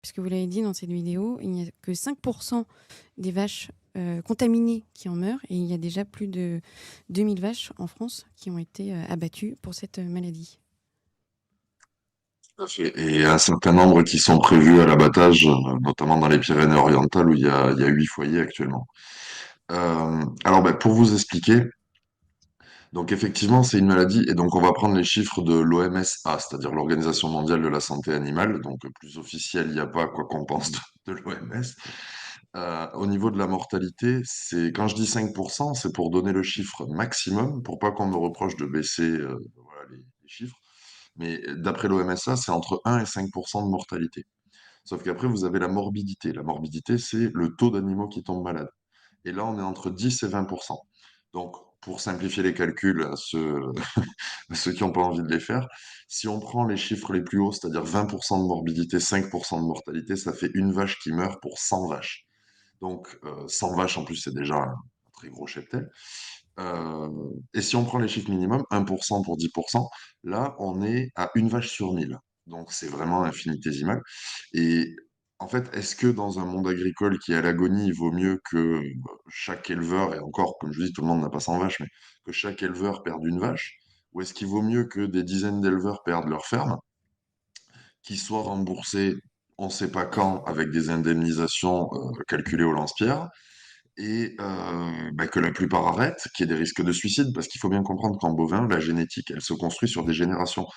puisque vous l'avez dit dans cette vidéo, il n'y a que 5% des vaches contaminées qui en meurent, et il y a déjà plus de 2000 vaches en France qui ont été abattues pour cette maladie. Tout à fait. Et un certain nombre qui sont prévus à l'abattage, notamment dans les Pyrénées-Orientales où il y a 8 foyers actuellement. Alors, ben, pour vous expliquer, donc effectivement, c'est une maladie, et donc on va prendre les chiffres de l'OMSA, c'est-à-dire l'Organisation mondiale de la santé animale, donc plus officiel, il n'y a pas quoi qu'on pense de l'OMS. Au niveau de la mortalité, c'est quand je dis 5%, c'est pour donner le chiffre maximum, pour pas qu'on me reproche de baisser voilà, les chiffres. Mais d'après l'OMSA, c'est entre 1 et 5% de mortalité. Sauf qu'après, vous avez la morbidité. La morbidité, c'est le taux d'animaux qui tombent malades. Et là, on est entre 10 et 20%. Donc, pour simplifier les calculs à ceux, à ceux qui n'ont pas envie de les faire, si on prend les chiffres les plus hauts, c'est-à-dire 20% de morbidité, 5% de mortalité, ça fait une vache qui meurt pour 100 vaches. Donc, 100 vaches, en plus, c'est déjà un très gros cheptel. Et si on prend les chiffres minimums, 1% pour 10%, là, on est à une vache sur 1000. Donc, c'est vraiment infinitésimal. Et en fait, est-ce que dans un monde agricole qui est à l'agonie, il vaut mieux que chaque éleveur, et encore, comme je vous dis, tout le monde n'a pas 100 vaches, mais que chaque éleveur perde une vache? Ou est-ce qu'il vaut mieux que des dizaines d'éleveurs perdent leur ferme, qu'ils soient remboursés, on ne sait pas quand, avec des indemnisations calculées au lance-pierre, et bah, que la plupart arrêtent, qu'il y ait des risques de suicide, parce qu'il faut bien comprendre qu'en bovin, la génétique, elle se construit sur des générations.